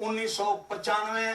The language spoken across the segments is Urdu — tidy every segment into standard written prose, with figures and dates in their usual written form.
1995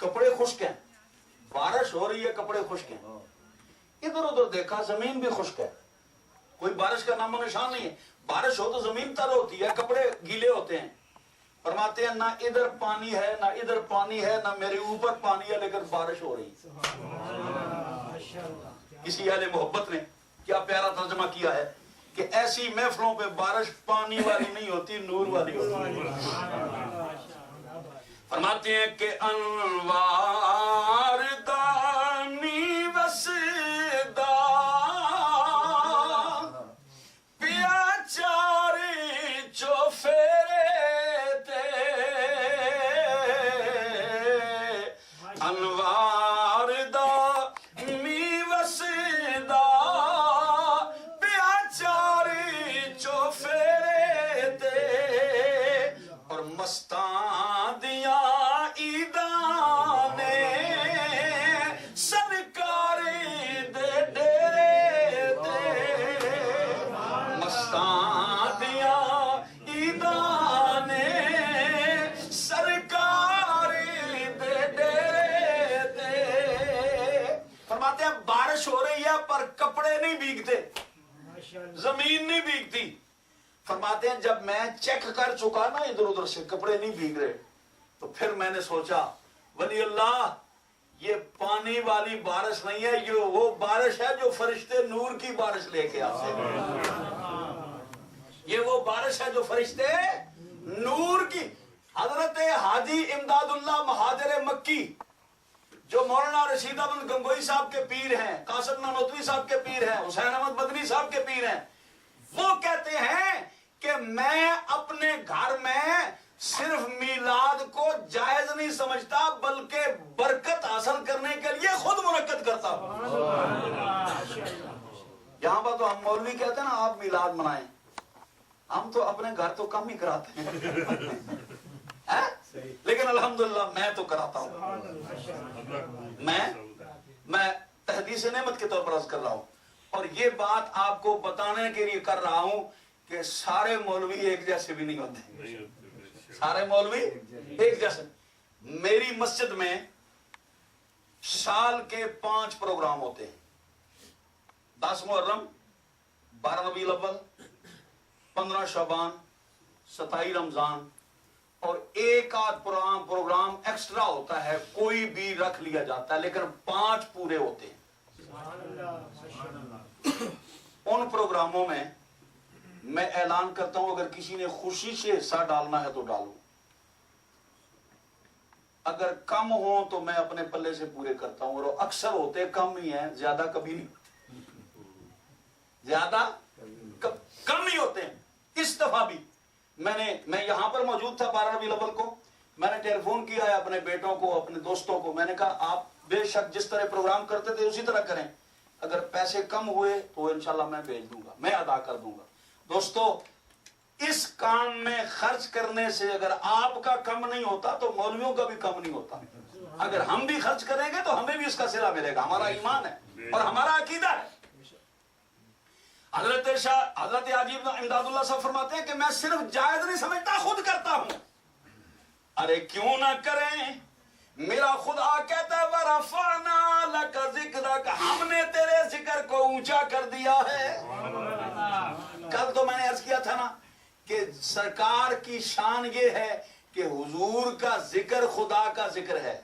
کپڑے خشک ہیں، بارش ہو رہی ہے کپڑے خشک ہیں، ادھر ادھر دیکھا زمین بھی خشک ہے، کوئی بارش کا نام و نشان نہیں ہے. بارش ہو تو زمین تر ہوتی ہے، کپڑے گیلے ہوتے ہیں. فرماتے ہیں نہ ادھر پانی ہے نہ ادھر پانی ہے نہ میرے اوپر پانی ہے، لیکن بارش ہو رہی. کسی اہل محبت نے کیا پیارا ترجمہ کیا ہے کہ ایسی محفلوں پہ بارش پانی والی نہیں ہوتی، نور والی ہوتی. فرماتے ہیں کہ انوار دانی وسدا پیا چاری چو فیرے تے انوار دانی وسدا پیا چاری چو فیرے تے اور مستان دیا عیدانے سرکاری دے ڈیرے تے مستان دیا عیدانے سرکاری دے ڈیرے تے. فرماتے ہیں بارش ہو رہی ہے پر کپڑے نہیں بھیگتے، زمین نہیں بھیگتی. فرماتے ہیں جب میں چیک کر چکا نا ادھر ادھر سے کپڑے نہیں بھیگ رہے، تو پھر میں نے سوچا ولی اللہ یہ پانی والی بارش نہیں ہے، یہ وہ بارش ہے جو فرشتے نور کی بارش لے کے آتے ہیں. یہ وہ بارش ہے جو فرشتے نور کی. حضرت حاجی امداد اللہ مہاجر مکی جو مولانا رشید احمد گنگوئی صاحب کے پیر ہیں، قاسم نانوتوی صاحب کے پیر ہیں، حسین احمد مدنی صاحب کے پیر ہیں، وہ کہتے ہیں کہ میں اپنے گھر میں صرف میلاد کو جائز نہیں سمجھتا بلکہ برکت حاصل کرنے کے لیے خود منعقد کرتا ہوں. یہاں پر تو ہم مولوی کہتے ہیں نا آپ میلاد منائیں، ہم تو اپنے گھر تو کم ہی کراتے ہیں لیکن الحمدللہ میں تو کراتا ہوں. میں تحدیث نعمت کے طور پر عرض کر رہا ہوں، اور یہ بات آپ کو بتانے کے لیے کر رہا ہوں کہ سارے مولوی ایک جیسے بھی نہیں ہوتے، سارے مولوی ایک جیسے. میری مسجد میں سال کے 5 پروگرام ہوتے ہیں، 10 محرم، 12 ربیع الاول، 15 شعبان، 27 رمضان، اور ایک آدھ پروگرام ایکسٹرا ہوتا ہے، کوئی بھی رکھ لیا جاتا ہے، لیکن 5 پورے ہوتے ہیں. ان پروگراموں میں میں اعلان کرتا ہوں اگر کسی نے خوشی سے حصہ ڈالنا ہے تو ڈالو، اگر کم ہو تو میں اپنے پلے سے پورے کرتا ہوں، اور اکثر ہوتے کم ہی ہیں، زیادہ کبھی نہیں، زیادہ کم ہی ہوتے ہیں. اس دفعہ بھی میں یہاں پر موجود تھا 12 ربیع الاول کو، میں نے ٹیلی فون کیا ہے اپنے بیٹوں کو، اپنے دوستوں کو، میں نے کہا آپ بے شک جس طرح پروگرام کرتے تھے اسی طرح کریں، اگر پیسے کم ہوئے تو انشاءاللہ میں بھیج دوں گا، میں ادا کر دوں گا. دوستو اس کام میں خرچ کرنے سے اگر آپ کا کم نہیں ہوتا تو مولویوں کا بھی کم نہیں ہوتا. اگر ہم بھی خرچ کریں گے تو ہمیں بھی اس کا صلہ ملے گا. ہمارا ایمان ہے اور ہمارا عقیدہ ہے. حضرت حاجی امداد اللہ صاحب فرماتے ہیں کہ میں صرف جائز نہیں سمجھتا، خود کرتا ہوں. ارے کیوں نہ کریں، میرا خدا کہتا ہے وَرَفَعْنَا لَكَ ذِكْرَكَ، ہم نے تیرے ذکر کو اونچا کر دیا ہے. کل تو میں نے عرض کیا تھا نا کہ سرکار کی شان یہ ہے کہ حضور کا ذکر خدا کا ذکر ہے.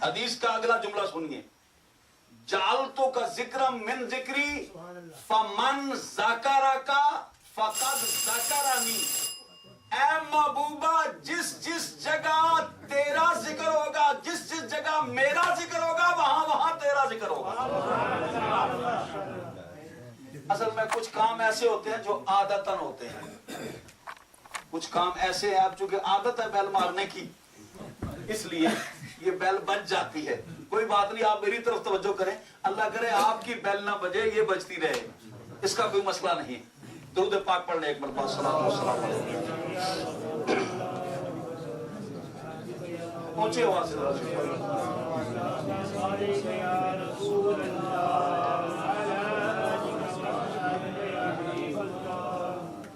حدیث کا اگلا جملہ سنیے، جعلتو کا ذکر من ذکری فمن ذکرک فقد ذکرنی. اے محبوبہ جس جس جگہ تیرا ذکر ہوگا، جس جس جگہ میرا ذکر ہوگا، وہاں وہاں تیرا ذکر ہوگا. اصل میں کچھ کام ایسے ہوتے ہیں جو عادتاً ہوتے ہیں، کچھ کام ایسے ہیں اب چونکہ عادت ہے بیل مارنے کی اس لیے یہ بیل بج جاتی ہے. کوئی بات نہیں، آپ میری طرف توجہ کریں، اللہ کرے آپ کی بیل نہ بجے، یہ بجتی رہے، اس کا کوئی مسئلہ نہیں. درود پاک پڑھ لیں ایک مرتبہ، صلوات و سلام علیہ. اونچی آواز سے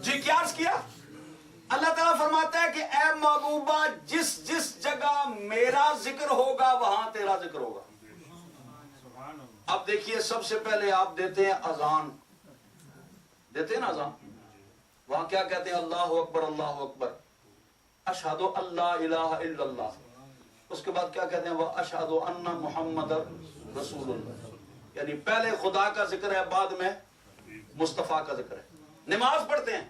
جی کیا عرض کیا؟ اللہ تعالیٰ فرماتا ہے کہ اے محبوبہ جس جس جگہ میرا ذکر ہوگا وہاں تیرا ذکر ہوگا. اب دیکھیے سب سے پہلے آپ دیتے ہیں اذان، دیتے ہیں نا اذان، وہاں کیا کہتے ہیں؟ اللہ اکبر اللہ اکبر، اشہد ان لا الہ الا اللہ. اس کے بعد کیا کہتے ہیں؟ وہ اشہد ان محمد رسول اللہ. یعنی پہلے خدا کا ذکر ہے، بعد میں مصطفیٰ کا ذکر ہے. نماز پڑھتے ہیں،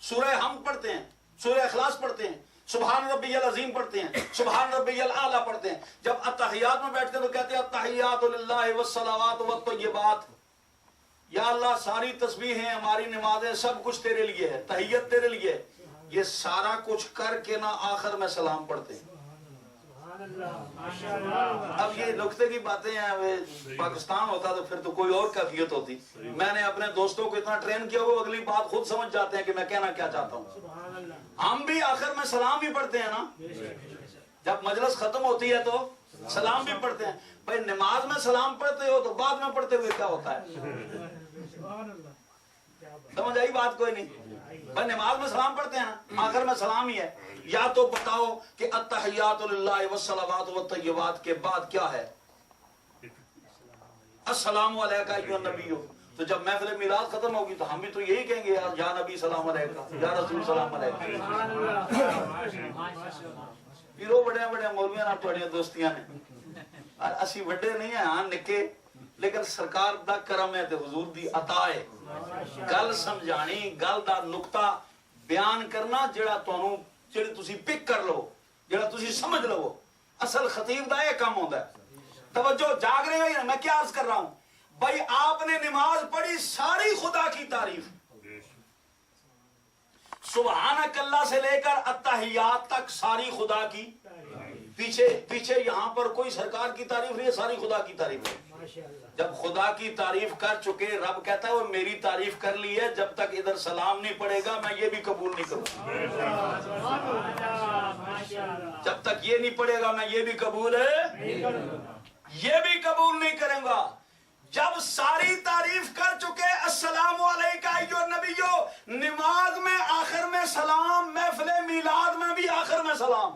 سورہ حمد پڑھتے ہیں، سورہ اخلاص پڑھتے ہیں، سبحان ربی العظیم پڑھتے ہیں، سبحان ربی الاعلیٰ پڑھتے ہیں. جب اتحیات میں بیٹھتے ہیں تو کہتے ہیں التحیات للہ والصلوات والطیبات. یا اللہ ساری تسبیحیں، ہماری نمازیں، سب کچھ تیرے لیے ہے، تحیت تیرے لیے ہے. یہ سارا کچھ کر کے نہ آخر میں سلام پڑھتے ہیں. اب یہ نقطے کی باتیں ہیں، پاکستان ہوتا تو پھر تو کوئی اور کیفیت ہوتی. میں نے اپنے دوستوں کو اتنا ٹرین کیا وہ اگلی بات خود سمجھ جاتے ہیں کہ میں کہنا کیا چاہتا ہوں. ہم بھی آخر میں سلام بھی پڑھتے ہیں نا، جب مجلس ختم ہوتی ہے تو سلام بھی پڑھتے ہیں. بھائی نماز میں سلام پڑھتے ہو تو بعد میں پڑھتے ہوئے کیا ہوتا ہے؟ سمجھ آئی بات؟ کوئی نہیں. بھائی نماز میں سلام پڑھتے ہیں، آخر میں سلام ہی ہے. یا تو بتاؤ کہ التحیات للہ والصلوات والطیبات کے بعد کیا ہے؟ السلام علیکہ ایھا النبی. تو جب محفل میلاد ختم ہوگی تو ہم بھی تو یہی کہیں گے یا نبی سلام علیکہ، یا رسول سلام علیکہ. پیرو بڑے بڑے مولویاں نال تہاڈیاں دوستیاں نے، اسی وڈے نہیں ہیں، ہاں نکے، لیکن سرکار دا کرم ہے تے حضور دی عطا ہے. گل سمجھانی، گل دا نقطہ بیان کرنا جڑا تانوں جڑی تسی پک کر لو، جڑا تسی سمجھ لو. اصل خطیب دا یہ کام ہوتا ہے. توجہ جاگ رہے ہو؟ میں کیا عرض کر رہا ہوں؟ بھائی آپ نے نماز پڑھی، ساری خدا کی تعریف، سبحانک اللہ سے لے کر التحیات تک ساری خدا کی. پیچھے یہاں پر کوئی سرکار کی تعریف نہیں ہے، ساری خدا کی تعریف ہے. جب خدا کی تعریف کر چکے، رب کہتا ہے وہ میری تعریف کر لی ہے، جب تک ادھر سلام نہیں پڑے گا میں یہ بھی قبول نہیں کروں گا. جب تک یہ نہیں پڑے گا میں یہ بھی قبول نہیں کروں گا. جب ساری تعریف کر چکے، السلام علیکہ ایھا النبیو، نماز میں آخر میں سلام، محفل میلاد میں بھی آخر میں سلام.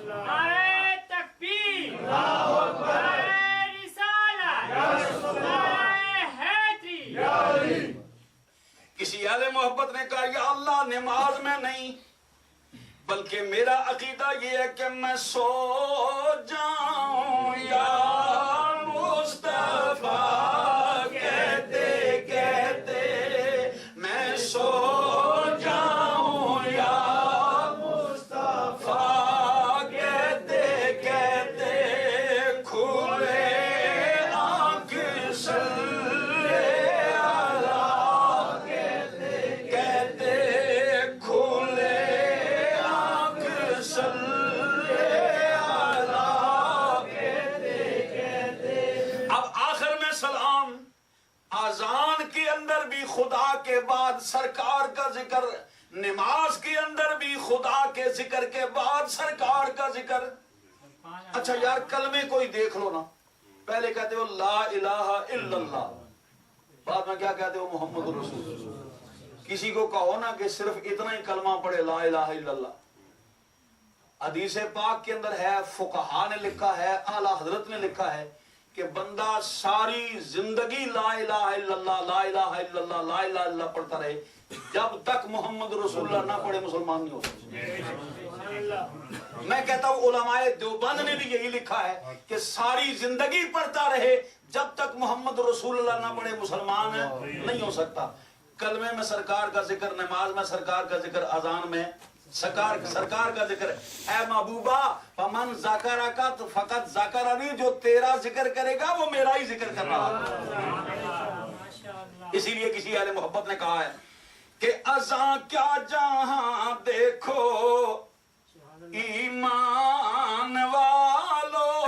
نعرہ تکبیر، اللہ اکبر، نعرہ رسالت، یا رسول اللہ، نعرہ حیدری. کسی اہل محبت نے کہا یا اللہ نماز میں نہیں، بلکہ میرا عقیدہ یہ ہے کہ میں سو جاؤں یا مصطفیٰ کہتے کہتے میں سو جاؤں یا مصطفیٰ کہتے کہتے کھلے آنکھ صلی اللہ کہتے کھلے آنکھ صلی اللہ کہتے. اب آخر میں سلام. آذان کے اندر بھی خدا کے بعد سرکار کا ذکر، نماز کے اندر بھی خدا کے ذکر کے بعد سرکار کا ذکر. اچھا یار کلمے کوئی دیکھ لو نا، پہلے کہتے ہو لا الہ الا اللہ، بعد میں کیا کہتے ہو؟ محمد رسول اللہ. کسی کو کہو نا کہ صرف اتنا ہی کلمہ پڑھے لا الہ الا اللہ. حدیث پاک کے اندر ہے، فقہا نے لکھا ہے، اعلیٰ حضرت نے لکھا ہے کہ بندہ ساری زندگی لا الہ الا اللہ لا الہ الا اللہ لا الہ الا اللہ پڑھتا رہے، جب تک محمد رسول اللہ نہ پڑھے مسلمان نہیں ہو سکتا. میں کہتا ہوں علماء دیوبند نے بھی یہی لکھا ہے کہ ساری زندگی پڑھتا رہے، جب تک محمد رسول اللہ نہ پڑھے مسلمان نہیں ہو سکتا. کلمے میں سرکار کا ذکر، نماز میں سرکار کا ذکر، اذان میں سرکار کا ذکر. اے محبوبہ فمن ذکرک فقط ذکرنی، جو تیرا ذکر کرے گا وہ میرا ہی ذکر کر رہا ہے. اسی لیے کسی اہل محبت نے کہا ہے کہ اذان کیا جہاں دیکھو ایمان